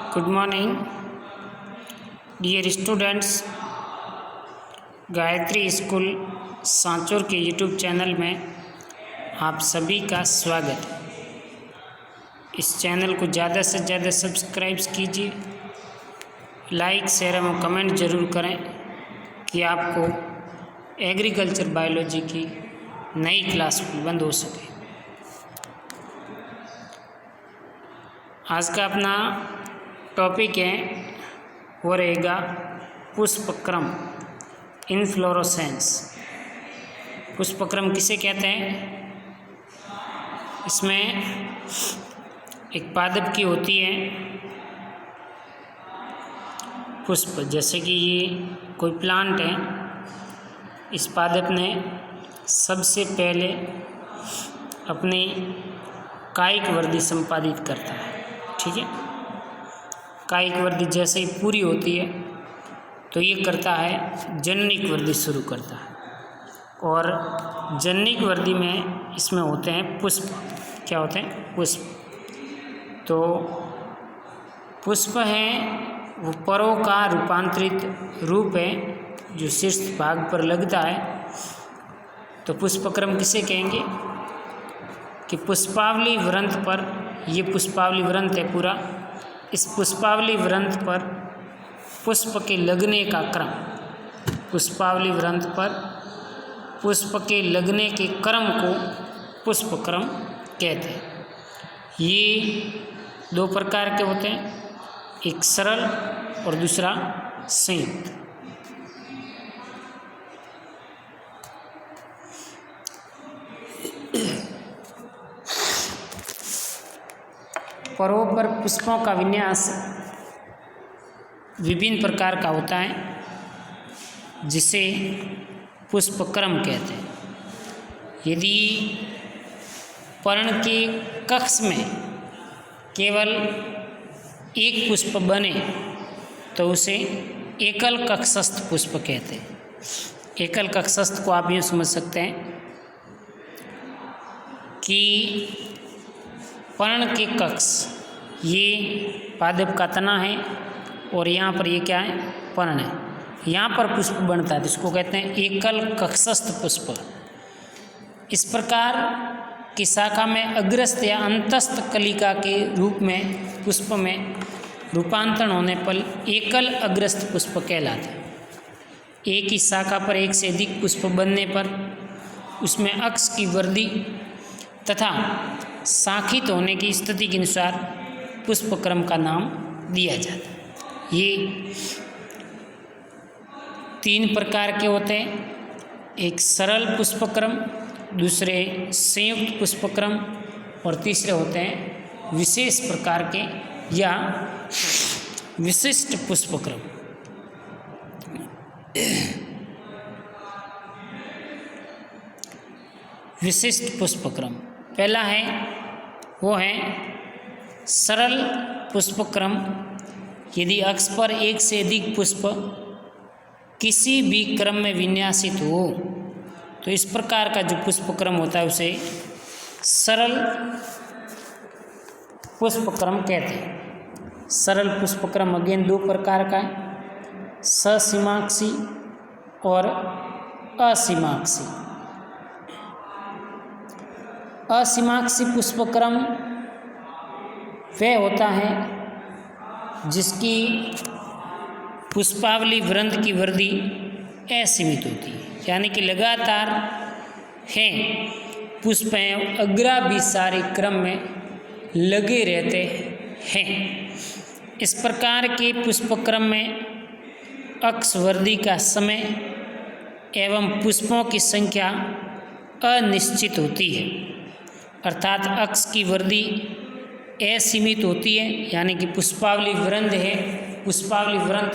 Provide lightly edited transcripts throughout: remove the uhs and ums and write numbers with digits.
Good morning dear students. Gayatri school Sanchore के YouTube channel में आप सभी का स्वागत है। इस चैनल को ज़्यादा से ज़्यादा सब्सक्राइब कीजिए, लाइक शेयर एवं कमेंट ज़रूर करें कि आपको एग्रीकल्चर बायोलॉजी की नई क्लास बंद हो सके। आज का अपना टॉपिक है वो रहेगा पुष्पक्रम, इनफ्लोरोसेंस। पुष्पक्रम किसे कहते हैं? इसमें एक पादप की होती है पुष्प, जैसे कि ये कोई प्लांट है। इस पादप ने सबसे पहले अपनी कायिक वृद्धि संपादित करता है, ठीक है। कायिक वृद्धि जैसे ही पूरी होती है तो ये करता है जननिक वृद्धि शुरू करता है, और जननिक वृद्धि में इसमें होते हैं पुष्प। क्या होते हैं? पुष्प। तो पुष्प है वो परों का रूपांतरित रूप है जो शीर्ष भाग पर लगता है। तो पुष्पक्रम किसे कहेंगे कि पुष्पावली वृंत पर, ये पुष्पावली वृंत है पूरा, इस पुष्पावली वृंत पर पुष्प के लगने का क्रम, पुष्पावली वृंत पर पुष्प के लगने के क्रम को पुष्पक्रम कहते हैं। ये दो प्रकार के होते हैं, एक सरल और दूसरा संयुक्त। परों पर पुष्पों का विन्यास विभिन्न प्रकार का होता है, जिसे पुष्पक्रम कहते हैं। यदि पर्ण के कक्ष में केवल एक पुष्प बने तो उसे एकल कक्षस्थ पुष्प कहते हैं। एकल कक्षस्थ को आप यूँ समझ सकते हैं कि पर्ण के कक्ष, ये पादप का तना है और यहाँ पर ये क्या है? पर्ण है। यहाँ पर पुष्प बनता है तो इसको कहते हैं एकल कक्षस्थ पुष्प। इस प्रकार की शाखा में अग्रस्थ या अंतस्थ कलिका के रूप में पुष्प में रूपांतरण होने पर एकल अग्रस्थ पुष्प कहलाता है। एक ही शाखा पर एक से अधिक पुष्प बनने पर उसमें अक्ष की वृद्धि तथा शाखित होने की स्थिति के अनुसार पुष्पक्रम का नाम दिया जाता है। ये तीन प्रकार के होते हैं, एक सरल पुष्पक्रम, दूसरे संयुक्त पुष्पक्रम और तीसरे होते हैं विशेष प्रकार के या विशिष्ट पुष्पक्रम। विशिष्ट पुष्पक्रम पहला है वो है सरल पुष्पक्रम। यदि अक्ष पर एक से अधिक पुष्प किसी भी क्रम में विन्यासित हो तो इस प्रकार का जो पुष्पक्रम होता है उसे सरल पुष्पक्रम कहते हैं। सरल पुष्पक्रम अगेन दो प्रकार का है, ससीमाक्षी और असीमाक्षी। असीमाक्षी पुष्पक्रम वह होता है जिसकी पुष्पावली वृंत की वृद्धि असीमित होती है, यानी कि लगातार हैं पुष्प हैं अग्राभिसारी क्रम में लगे रहते हैं। इस प्रकार के पुष्पक्रम में अक्ष वृद्धि का समय एवं पुष्पों की संख्या अनिश्चित होती है, अर्थात अक्ष की वृद्धि असीमित होती है, यानी कि पुष्पावली वृंत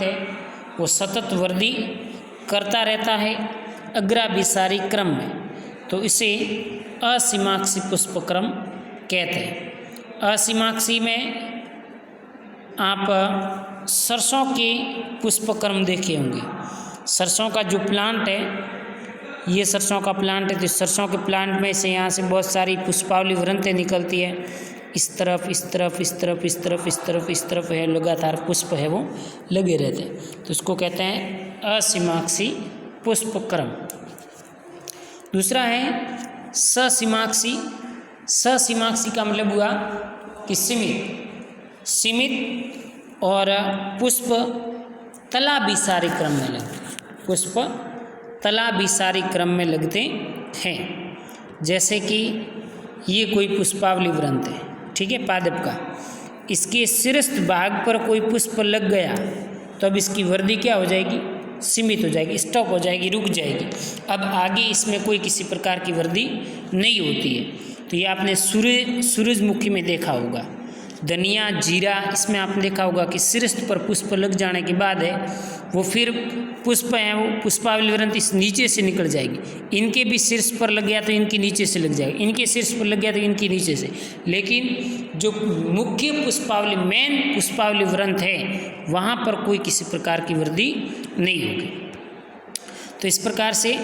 है वो सतत वृद्धि करता रहता है अग्राभिसारी क्रम में, तो इसे असीमाक्षी पुष्पक्रम कहते हैं। असीमाक्षी में आप सरसों के पुष्पक्रम देखे होंगे। सरसों का जो प्लांट है, ये सरसों का प्लांट है, तो सरसों के प्लांट में से यहाँ से बहुत सारी पुष्पावली वृंतें निकलती है। इस तरफ इस तरफ इस तरफ इस तरफ इस तरफ इस तरफ है, लगातार पुष्प है वो लगे रहते हैं, तो इसको कहते हैं असीमाक्षी पुष्प क्रम। दूसरा है ससीमाक्षी। ससीमाक्षी का मतलब हुआ कि सीमित और पुष्प तलाभिसारी क्रम में लगते हैं, पुष्प तलाभिसारी क्रम में लगते हैं। जैसे कि ये कोई पुष्पावली वृंत है, ठीक है, पादप का, इसके शीर्ष भाग पर कोई पुष्प लग गया तो अब इसकी वृद्धि क्या हो जाएगी, सीमित हो जाएगी, स्टॉप हो जाएगी, रुक जाएगी। अब आगे इसमें कोई किसी प्रकार की वृद्धि नहीं होती है। तो ये आपने सूरजमुखी में देखा होगा, धनिया, जीरा, इसमें आपने देखा होगा कि शीर्ष पर पुष्प लग जाने के बाद है वो फिर पुष्प हैं वो पुष्पावली वृंत इस नीचे से निकल जाएगी। इनके भी शीर्ष पर लग गया तो इनके नीचे से लग जाएगी, इनके शीर्ष पर लग गया तो इनके नीचे से। लेकिन जो मुख्य पुष्पावली, मेन पुष्पावली वृंत है, वहाँ पर कोई किसी प्रकार की वृद्धि नहीं होगी। तो इस प्रकार से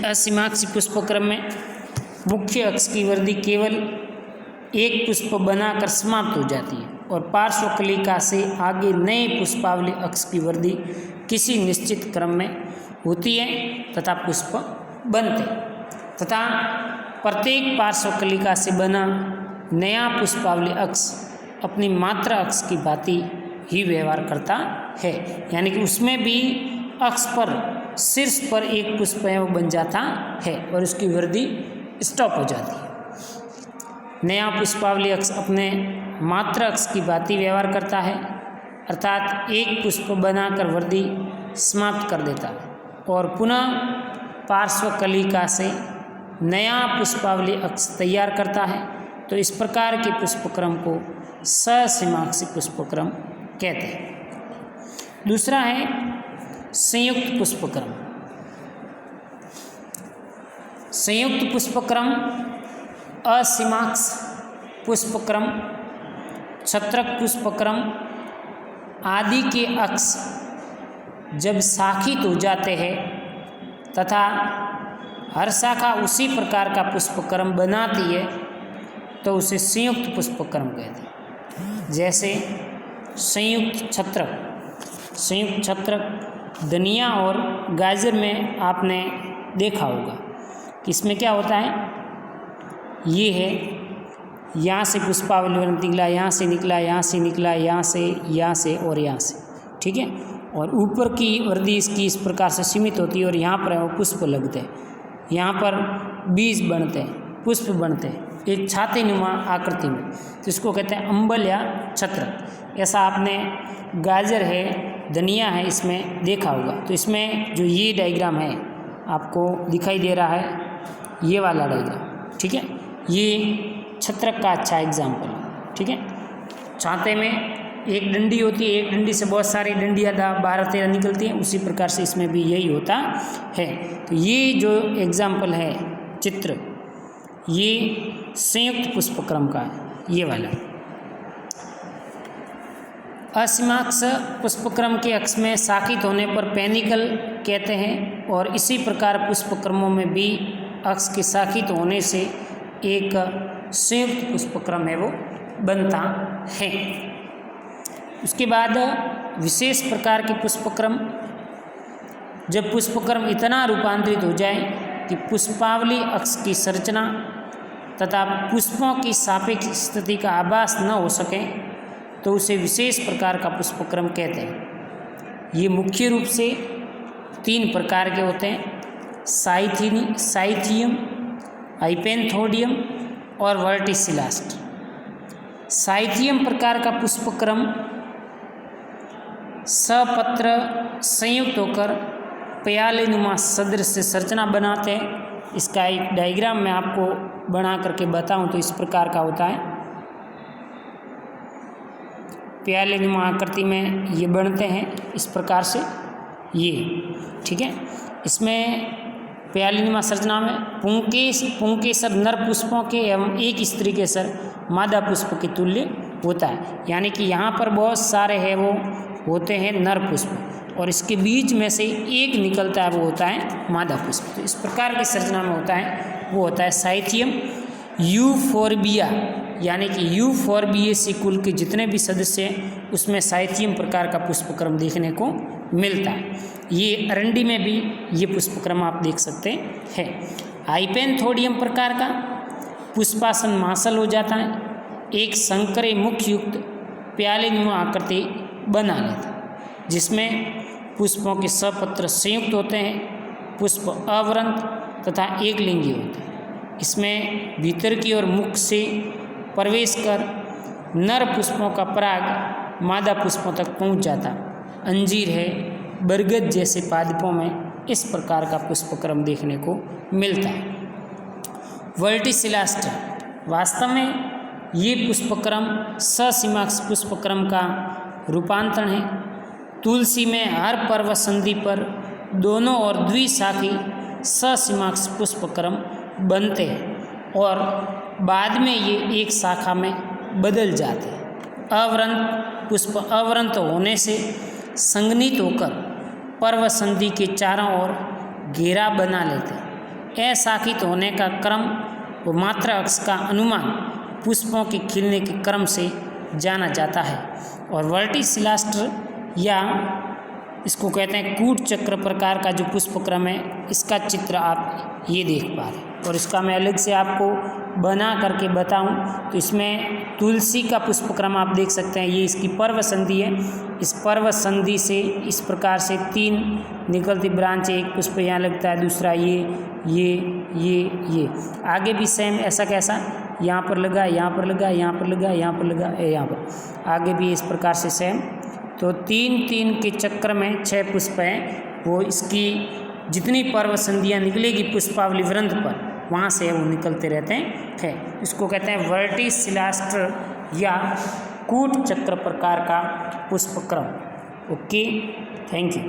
असीमाक्षी पुष्पक्रम में मुख्य अक्ष की वृद्धि केवल एक पुष्प बनाकर समाप्त हो जाती है और पार्श्वकलिका से आगे नए पुष्पावली अक्ष की वृद्धि किसी निश्चित क्रम में होती है तथा पुष्प बनते, तथा प्रत्येक पार्श्वकलिका से बना नया पुष्पावली अक्ष अपनी मात्रा अक्ष की भांति ही व्यवहार करता है। यानी कि उसमें भी अक्ष पर शीर्ष पर एक पुष्प है वो बन जाता है और उसकी वृद्धि स्टॉप हो जाती है। नया पुष्पावली अक्ष अपने मात्रा अक्ष की भांति व्यवहार करता है, अर्थात एक पुष्प बनाकर वृद्धि समाप्त कर देता है और पुनः पार्श्वकलिका से नया पुष्पावली अक्ष तैयार करता है। तो इस प्रकार के पुष्पक्रम को ससीमाक्षी पुष्पक्रम कहते हैं। दूसरा है संयुक्त पुष्पक्रम। संयुक्त पुष्पक्रम असीमाक्ष पुष्पक्रम, छत्रक पुष्पक्रम आदि के अक्ष जब शाखित हो जाते हैं तथा हर शाखा उसी प्रकार का पुष्पक्रम बनाती है तो उसे संयुक्त पुष्पक्रम कहते हैं। जैसे संयुक्त छत्रक, संयुक्त छत्रक धनिया और गाजर में आपने देखा होगा कि इसमें क्या होता है, ये है यहाँ से पुष्पावली वृंत निकला, यहाँ से निकला, यहाँ से निकला, यहाँ से और यहाँ से, ठीक है, और ऊपर की वृद्धि इसकी इस प्रकार से सीमित होती है और यहाँ पर वो पुष्प लगते हैं, यहाँ पर बीज बनते हैं, पुष्प बनते हैं एक छाते नुमा आकृति में, तो इसको कहते हैं अम्बल या छत्रक। ऐसा आपने गाजर है, धनिया है, इसमें देखा होगा। तो इसमें जो ये डायग्राम है आपको दिखाई दे रहा है, ये वाला डायग्राम, ठीक है, ये छत्रक का अच्छा एग्जाम्पल है, ठीक है। छाते में एक डंडी होती है, एक डंडी से बहुत सारी डंडियाँ 12-13 निकलती हैं, उसी प्रकार से इसमें भी यही होता है। तो ये जो एग्जाम्पल है चित्र, ये संयुक्त पुष्पक्रम का है, ये वाला। असीमाक्ष पुष्पक्रम के अक्ष में शाखित होने पर पेनिकल कहते हैं और इसी प्रकार पुष्पक्रमों में भी अक्ष के शाखित होने से एक संयुक्त पुष्पक्रम है वो बनता है। उसके बाद विशेष प्रकार के पुष्पक्रम, जब पुष्पक्रम इतना रूपांतरित हो जाए कि पुष्पावली अक्ष की संरचना तथा पुष्पों की सापेक्ष स्थिति का आभास न हो सके तो उसे विशेष प्रकार का पुष्पक्रम कहते हैं। ये मुख्य रूप से 3 प्रकार के होते हैं, साइथियम, हाइपेंथोडियम और वर्टिसिलास्ट। साइथियम प्रकार का पुष्पक्रम सपत्र संयुक्त होकर प्यालेनुमा सदृश से संरचना बनाते हैं। इसका एक डायग्राम मैं आपको बना करके बताऊं तो इस प्रकार का होता है, प्यालेनुमा आकृति में ये बनते हैं इस प्रकार से, ये ठीक है। इसमें प्यालेनुमा संरचना में पुंकेसर नर पुष्पों के एवं एक स्त्री के सर मादा पुष्प के तुल्य होता है। यानी कि यहाँ पर बहुत सारे हैं वो होते हैं नर पुष्प और इसके बीच में से एक निकलता है वो होता है मादा पुष्प। तो इस प्रकार की संरचना में होता है वो होता है साइथियम। यूफोर्बिया यानी कि यूफॉर्बिएसी कुल के जितने भी सदस्य हैं उसमें साइथियम प्रकार का पुष्पक्रम देखने को मिलता है। ये अरंडी में भी ये पुष्पक्रम आप देख सकते हैं। हाइपेंथोडियम प्रकार का पुष्पासन मासल हो जाता है, एक संकरे मुख युक्त प्यालेनुमा आकृति बना लेता है, जिसमें पुष्पों के सपत्र संयुक्त होते हैं, पुष्प अवरंत तथा एक लिंगी होते हैं। इसमें भीतर की ओर मुख से प्रवेश कर नर पुष्पों का पराग मादा पुष्पों तक पहुंच जाता। अंजीर है, बरगद जैसे पादपों में इस प्रकार का पुष्पक्रम देखने को मिलता है। वर्टिसिलास्टर वास्तव में ये पुष्पक्रम ससीमाक्ष पुष्पक्रम का रूपांतरण है। तुलसी में हर पर्व संधि पर दोनों और द्विशाखी ससीमाक्ष पुष्पक्रम बनते हैं और बाद में ये एक शाखा में बदल जाते हैं। अवरंत पुष्प अवरंत होने से संघनित होकर पर्व संधि के चारों ओर घेरा बना लेते हैं। अशाखित होने का क्रम व मात्रा अक्ष का अनुमान पुष्पों के खिलने के क्रम से जाना जाता है। और वर्टिसिलास्टर या इसको कहते हैं कूट चक्र प्रकार का जो पुष्पक्रम है, इसका चित्र आप ये देख पा रहे हैं। और इसका मैं अलग से आपको बना करके बताऊं तो इसमें तुलसी का पुष्पक्रम आप देख सकते हैं, ये इसकी पर्व संधि है। इस पर्व संधि से इस प्रकार से 3 निकलती ब्रांच, एक पुष्प यहाँ लगता है, दूसरा ये आगे भी सेम ऐसा कैसा यहाँ पर लगा, यहाँ पर लगा, यहाँ पर लगा, यहाँ पर लगा, यहाँ पर आगे भी इस प्रकार से सेम। तो 3-3 के चक्र में 6 पुष्प हैं, वो इसकी जितनी पर्व संधियाँ निकलेगी पुष्पावली वृंत पर, वहाँ से वो निकलते रहते हैं। इसको कहते हैं वर्टिसिलास्टर या कूट चक्र प्रकार का पुष्पक्रम। Okay, thank you.